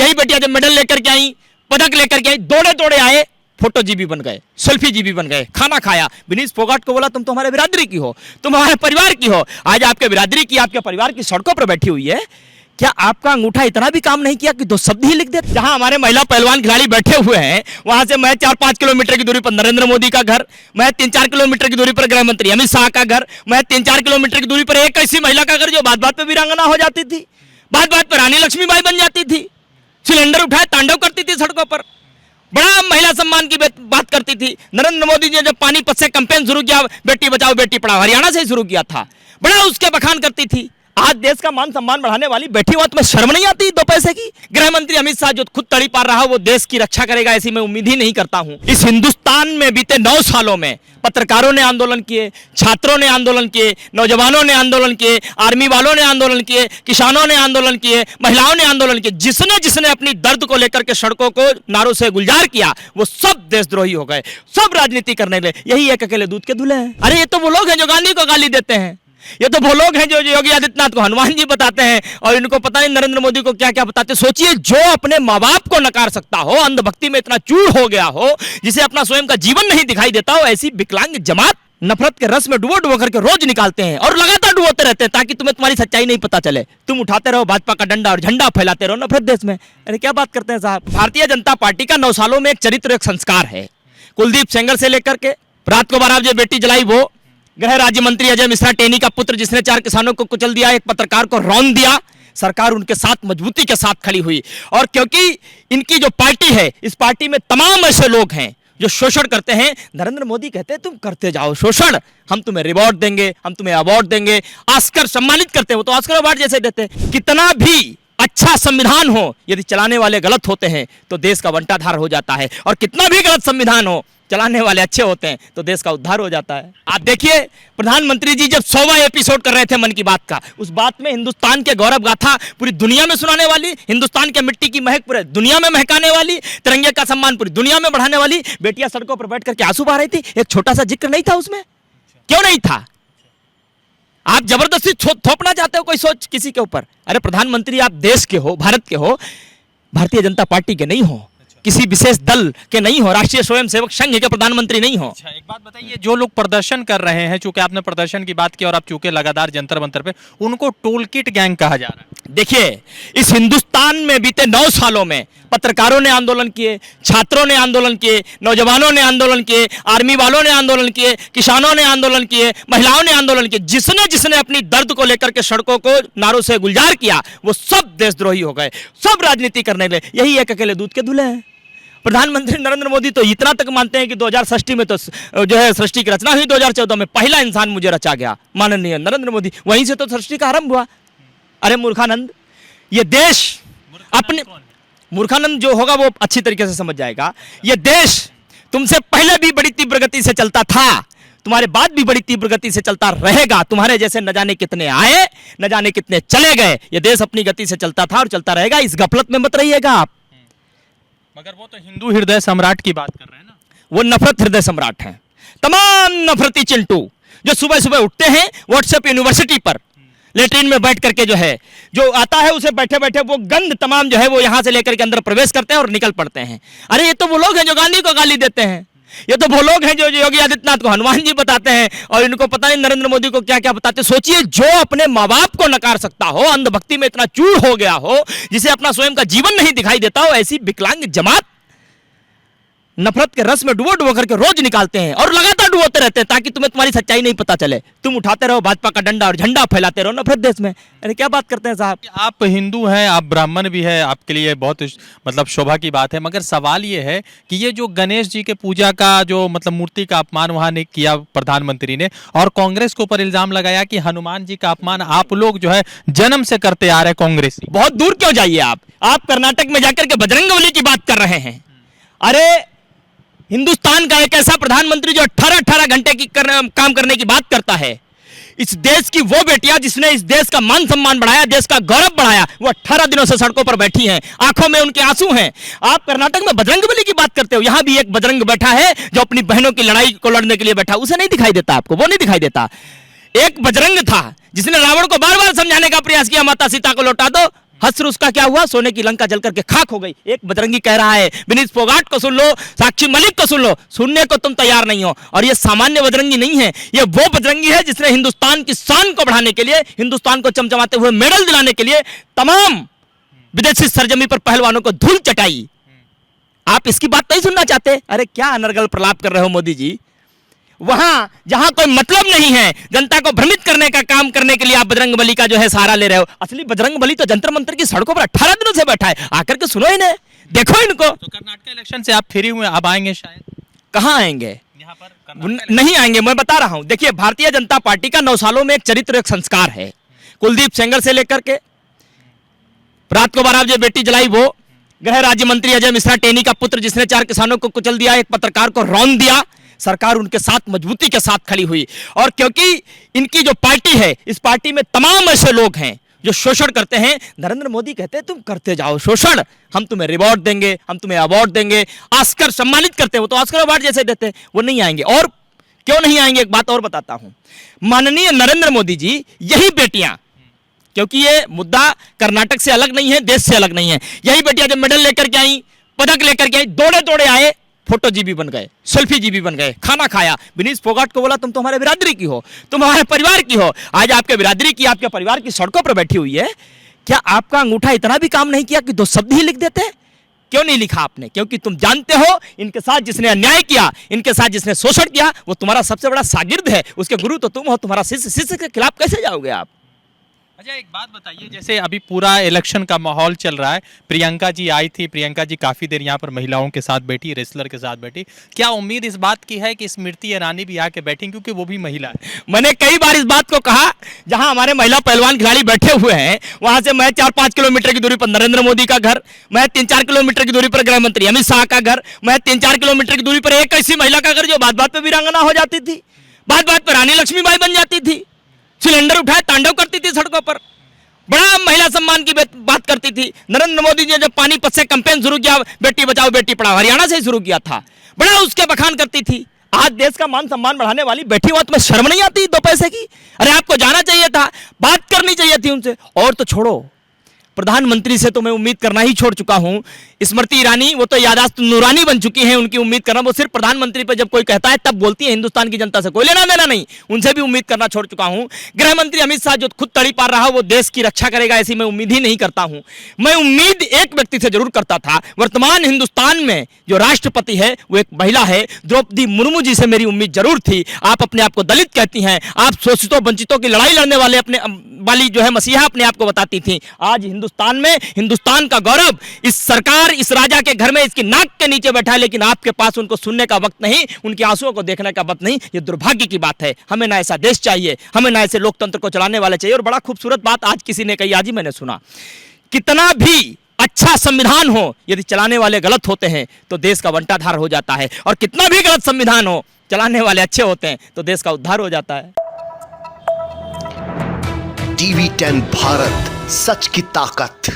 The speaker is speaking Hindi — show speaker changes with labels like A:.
A: यही बेटियां जब मेडल लेकर के आई, पदक लेकर के आई, दौड़े दौड़े आए, फोटो जीबी बन गए, सेल्फी जीबी बन गए, खाना खाया। विनीश फोगाट को बोला तुम तो हमारे बिरादरी की हो, तुम हमारे परिवार की हो। आज आपके बिरादरी की, आपके परिवार की सड़कों पर बैठी हुई है। क्या आपका अंगूठा इतना भी काम नहीं किया कि दो शब्द ही लिख दे? जहां हमारे महिला पहलवान खिलाड़ी बैठे हुए हैं, वहां से मैं 4-5 किलोमीटर की दूरी पर नरेंद्र मोदी का घर, मैं 3-4 किलोमीटर की दूरी पर गृह मंत्री अमित शाह का घर, मैं 3-4 किलोमीटर की दूरी पर एक ऐसी महिला का घर जो बात बात पे वीरांगना हो जाती थी, बात बात पर रानी लक्ष्मीबाई बन जाती थी, सिलेंडर उठाए तांडव करती थी सड़कों पर, बड़ा महिला सम्मान की बात करती थी। नरेंद्र मोदी जी ने जब पानीपत से कैंपेन शुरू किया, बेटी बचाओ बेटी पढ़ाओ, हरियाणा से ही शुरू किया था, बड़ा उसके बखान करती थी। आज देश का मान सम्मान बढ़ाने वाली बैठी हुआ, तुम्हें शर्म नहीं आती दो पैसे की? गृह मंत्री अमित शाह जो खुद तड़ी पार रहा, वो देश की रक्षा करेगा ऐसी मैं उम्मीद ही नहीं करता हूं। इस हिंदुस्तान में बीते 9 सालों में पत्रकारों ने आंदोलन किए, छात्रों ने आंदोलन किए, नौजवानों ने आंदोलन किए, आर्मी वालों ने आंदोलन किए, किसानों ने आंदोलन किए, महिलाओं ने आंदोलन किए। जिसने जिसने अपनी दर्द को लेकर के सड़कों को नारों से गुलजार किया, वो सब देशद्रोही हो गए, सब राजनीति करने लगे। यही एक अकेले दूध के दूल्हे हैं। अरे ये तो वो लोग हैं जो गांधी को गाली देते हैं, ये तो वो लोग हैं जो योगी आदित्यनाथ को हनुमान जी बताते हैं, और इनको पता नहीं नरेंद्र मोदी को क्या क्या बताते। सोचिए, जो अपने माँ बाप को नकार सकता हो, अंधभक्ति में इतना चूर हो गया हो, जिसे अपना स्वयं का जीवन नहीं दिखाई देता हो, ऐसी विकलांग जमात नफरत के रस में डुबो डुबो करके रोज निकालते हैं और लगातार डुबोते रहते हैं, ताकि तुम्हें तुम्हारी सच्चाई नहीं पता चले। तुम उठाते रहो भाजपा का डंडा और झंडा फैलाते रहो नफरत देश में। अरे क्या बात करते हैं साहब। भारतीय जनता पार्टी का 9 सालों में एक चरित्र, एक संस्कार है। कुलदीप सेंगर से लेकर के रात को 12 बजे बेटी जलाई, वो गृह राज्य मंत्री अजय मिश्रा टेनी का पुत्र, जिसने 4 किसानों को कुचल दिया, एक पत्रकार को रौंद दिया, सरकार उनके साथ मजबूती के साथ खड़ी हुई। और क्योंकि इनकी जो पार्टी है, इस पार्टी में तमाम ऐसे लोग हैं जो शोषण करते हैं। नरेंद्र मोदी कहते हैं तुम करते जाओ शोषण, हम तुम्हें रिवॉर्ड देंगे, हम तुम्हें अवार्ड देंगे, ऑस्कर सम्मानित करते हैं, वो तो ऑस्कर अवार्ड जैसे देते हैं। कितना भी अच्छा संविधान हो, यदि चलाने वाले गलत होते हैं तो देश का बंटाधार हो जाता है, और कितना भी गलत संविधान हो, चलाने वाले अच्छे होते हैं तो देश का उद्धार हो जाता है। आप देखिए, प्रधानमंत्री जी जब 100वां एपिसोड कर रहे थे मन की बात का, उस बात में हिंदुस्तान के गौरव गाथा पूरी दुनिया में सुनाने वाली, हिंदुस्तान के मिट्टी की महक पूरे दुनिया में महकाने वाली, तिरंगे का सम्मान पूरी दुनिया में बढ़ाने वाली बेटियां सड़कों पर बैठ करके आंसू बहा रही थी। एक छोटा सा जिक्र नहीं था उसमें? क्यों नहीं था? आप जबरदस्ती थोपना चाहते हो कोई सोच किसी के ऊपर? अरे प्रधानमंत्री आप देश के हो, भारत के हो, भारतीय जनता पार्टी के नहीं हो, किसी विशेष दल के नहीं हो, राष्ट्रीय स्वयंसेवक संघ के प्रधानमंत्री नहीं हो।
B: अच्छा, एक बात बताइए, जो लोग प्रदर्शन कर रहे हैं, चूंकि आपने प्रदर्शन की बात की और आप चूंकि लगातार जंतर मंतर पे, उनको टोल किट गैंग कहा जा रहा है।
A: देखिए, इस हिंदुस्तान में बीते 9 सालों में पत्रकारों ने आंदोलन किए, छात्रों ने आंदोलन किए, नौजवानों ने आंदोलन किए, आर्मी वालों ने आंदोलन किए, किसानों ने आंदोलन किए, महिलाओं ने आंदोलन किए। जिसने जिसने अपनी दर्द को लेकर के सड़कों को नारों से गुलजार किया, वो सब देशद्रोही हो गए, सब राजनीति करने लगे। यही एक अकेले दूध के दूल्हे हैं। प्रधानमंत्री नरेंद्र मोदी तो इतना तक मानते हैं कि 2060 में तो जो है सृष्टि की रचना हुई, 2014 में पहला इंसान मुझे रचा गया, माननीय नरेंद्र मोदी, वहीं से तो सृष्टि का आरंभ हुआ। अरे मूर्खानंद, ये देश अपने, मूर्खानंद जो होगा वो अच्छी तरीके से समझ जाएगा, ये देश तुमसे पहले भी बड़ी तीव्र गति से चलता था, तुम्हारे बाद भी बड़ी तीव्र गति से चलता रहेगा। तुम्हारे जैसे न जाने कितने आए, न जाने कितने चले गए, ये देश अपनी गति से चलता था और चलता रहेगा। इस गफलत में मत रहिएगा आप।
B: मगर वो तो हिंदू हृदय सम्राट की बात कर रहे हैं ना,
A: वो नफरत हृदय सम्राट हैं। तमाम नफरती चिंटू जो सुबह सुबह उठते हैं व्हाट्सएप यूनिवर्सिटी पर लेटरिन में बैठ करके, जो है जो आता है उसे बैठे बैठे वो गंद तमाम जो है वो यहां से लेकर के अंदर प्रवेश करते हैं और निकल पड़ते हैं। अरे ये तो वो लोग हैं जो गांधी को गाली देते हैं, ये तो वो लोग हैं जो योगी आदित्यनाथ को हनुमान जी बताते हैं, और इनको पता नहीं नरेंद्र मोदी को क्या क्या बताते। सोचिए, जो अपने माँ बाप को नकार सकता हो, अंधभक्ति में इतना चूर हो गया हो, जिसे अपना स्वयं का जीवन नहीं दिखाई देता हो, ऐसी विकलांग जमात नफरत के रस में डुबो डुबो करके रोज निकालते हैं और लगातार डुबोते रहते हैं, ताकि तुम्हें तुम्हारी सच्चाई नहीं पता चले। तुम उठाते रहो भाजपा का डंडा और झंडा फैलाते रहो नफरत देश में। अरे क्या बात करते हैं साहब।
B: आप हिंदू हैं, आप ब्राह्मण भी है, आपके लिए बहुत मतलब शोभा की बात है, मगर सवाल ये है कि ये जो गणेश जी के पूजा का जो मतलब मूर्ति का अपमान वहाँ ने किया प्रधानमंत्री ने, और कांग्रेस के ऊपर इल्जाम लगाया कि हनुमान जी का अपमान आप लोग जो है जन्म से करते आ रहे कांग्रेस।
A: बहुत दूर क्यों जाइए आप कर्नाटक में जाकर के बजरंगबली की बात कर रहे हैं। अरे हिंदुस्तान का एक ऐसा प्रधानमंत्री जो 18-18 घंटे की काम करने की बात करता है, इस देश की वो बेटियां जिसने इस देश का मान सम्मान बढ़ाया, देश का गौरव बढ़ाया, वो 18 दिनों से सड़कों पर बैठी हैं, आंखों में उनके आंसू हैं। आप कर्नाटक में बजरंगबली की बात करते हो, यहां भी एक बजरंग बैठा है जो अपनी बहनों की लड़ाई को लड़ने के लिए बैठा, उसे नहीं दिखाई देता आपको, वो नहीं दिखाई देता। एक बजरंग था जिसने रावण को बार बार समझाने का प्रयास किया, माता सीता को लौटा दो, हस्र उसका क्या हुआ, सोने की लंका जल करके खाक हो गई। एक बजरंगी कह रहा है, विनीत फोगाट को सुन लो, साक्षी मलिक को सुन लो, सुनने को तुम तैयार नहीं हो। और ये सामान्य बजरंगी नहीं है, ये वो बजरंगी है जिसने हिंदुस्तान की शान को बढ़ाने के लिए, हिंदुस्तान को चमचमाते हुए मेडल दिलाने के लिए तमाम विदेशी सरजमी पर पहलवानों को धूल चटाई। आप इसकी बात नहीं सुनना चाहते? अरे क्या अनर्गल प्रलाप कर रहे हो मोदी जी। वहां जहां कोई मतलब नहीं है, जनता को भ्रमित करने का काम करने के लिए आप बजरंग बली का जो है सहारा ले रहे हो। असली बजरंग बली तो जंतर मंतर की सड़कों पर 18 दिनों से बैठा है। आकर के सुनो इन्हें, देखो इनको।
B: तो कर्नाटक इलेक्शन से आप फ्री हुए, अब आएंगे शायद?
A: कहां आएंगे?
B: यहाँ पर
A: नहीं आएंगे, मैं बता रहा हूं। देखिए, भारतीय जनता पार्टी का 9 सालों में एक चरित्र, एक संस्कार है। कुलदीप सेंगर से लेकर के रात को 12 बजे बेटी जलाई वो, गृह राज्य मंत्री अजय मिश्रा टेनी का पुत्र जिसने 4 किसानों को कुचल दिया, एक पत्रकार को रौंद दिया, सरकार उनके साथ मजबूती के साथ खड़ी हुई। और क्योंकि इनकी जो पार्टी है, इस पार्टी में तमाम ऐसे लोग हैं जो शोषण करते हैं। नरेंद्र मोदी कहते हैं तुम करते जाओ शोषण, हम तुम्हें रिवॉर्ड देंगे, हम तुम्हें अवार्ड देंगे, ऑस्कर सम्मानित करते हैं। वो तो ऑस्कर अवार्ड जैसे देते हैं, वो नहीं आएंगे। और क्यों नहीं आएंगे, एक बात और बताता हूं। माननीय नरेंद्र मोदी जी, यही बेटियां, क्योंकि ये मुद्दा कर्नाटक से अलग नहीं है, देश से अलग नहीं है, यही बेटियां जब मेडल लेकर के आई, पदक लेकर के आई, दौड़े दौड़े आए, फोटो जीबी बन गए, सेल्फी जीबी बन गए, खाना खाया। विनीत फोगाट को बोला तुम तो हमारे बिरादरी की हो, तुम हमारे परिवार की हो। आज आपके बिरादरी की, आपके परिवार की सड़कों पर बैठी हुई है। क्या आपका अंगूठा इतना भी काम नहीं किया कि 2 शब्द ही लिख देते? क्यों नहीं लिखा आपने? क्योंकि तुम जानते हो इनके साथ जिसने अन्याय किया, इनके साथ जिसने शोषण किया, वो तुम्हारा सबसे बड़ा शागिर्द है, उसके गुरु तो तुम हो। तुम्हारा शिष्य के खिलाफ कैसे जाओगे आप?
B: अच्छा, एक बात बताइए, जैसे अभी पूरा इलेक्शन का माहौल चल रहा है, प्रियंका जी आई थी, प्रियंका जी काफी देर यहाँ पर महिलाओं के साथ बैठी, रेसलर के साथ बैठी। क्या उम्मीद इस बात की है कि स्मृति ईरानी भी आके बैठेंगी, क्योंकि वो भी महिला है?
A: मैंने कई बार इस बात को कहा, जहां हमारे महिला पहलवान खिलाड़ी बैठे हुए हैं, वहां से मैं 4-5 किलोमीटर की दूरी पर नरेंद्र मोदी का घर, मैं 3-4 किलोमीटर की दूरी पर गृह मंत्री अमित शाह का घर, मैं 3-4 किलोमीटर की दूरी पर एक ऐसी महिला का घर जो बात बात पर वीरांगना हो जाती थी, बात बात पर रानी लक्ष्मीबाई बन जाती थी, सिलेंडर उठाए तांडव करती थी सड़कों पर, बड़ा महिला सम्मान की बात करती थी। नरेंद्र मोदी जी ने जब पानीपत से कैंपेन शुरू किया, बेटी बचाओ बेटी पढ़ाओ, हरियाणा से ही शुरू किया था, बड़ा उसके बखान करती थी। आज देश का मान सम्मान बढ़ाने वाली बैठी हुआ, तुम्हें शर्म नहीं आती 2 पैसे की? अरे आपको जाना चाहिए था, बात करनी चाहिए थी उनसे। और तो छोड़ो, प्रधानमंत्री से तो मैं उम्मीद करना ही छोड़ चुका हूं। स्मृति ईरानी वो तो यादाश्त नूरानी बन चुकी हैं, उनकी उम्मीद करना, वो सिर्फ प्रधानमंत्री पर जब कोई कहता है तब बोलती है, हिंदुस्तान की जनता से कोई लेना देना नहीं, उनसे भी उम्मीद करना छोड़ चुका हूं। गृह मंत्री अमित शाह जो खुद तड़ी पार रहा, वो देश की रक्षा करेगा ऐसी मैं उम्मीद ही नहीं करता हूं। मैं उम्मीद एक व्यक्ति से जरूर करता था, वर्तमान हिंदुस्तान में जो राष्ट्रपति है वो एक महिला है, द्रौपदी मुर्मू जी से मेरी उम्मीद जरूर थी। आप अपने आप को दलित कहती हैं, आप शोषितों वंचितों की लड़ाई लड़ने वाले अपने वाली जो है मसीहा अपने आप को बताती थी। आज हिंदुस्तान में हिंदुस्तान का गौरव इस सरकार, इस राजा के घर में इसकी नाक के नीचे बैठा है, लेकिन आपके पास उनको सुनने का वक्त नहीं, उनके आंसुओं को देखने का वक्त नहीं। ये दुर्भाग्य की बात है। हमें ना ऐसा देश चाहिए, हमें ना ऐसे लोकतंत्र को चलाने वाले चाहिए। और बड़ा खूबसूरत बात आज किसी ने कही, आज ही मैंने सुना, कितना भी अच्छा संविधान हो, यदि चलाने वाले गलत होते हैं तो देश का बंटाधार हो जाता है, और कितना भी गलत संविधान हो, चलाने वाले अच्छे होते हैं तो देश का उद्धार हो जाता है।
C: टीवी 10 भारत, सच की ताकत।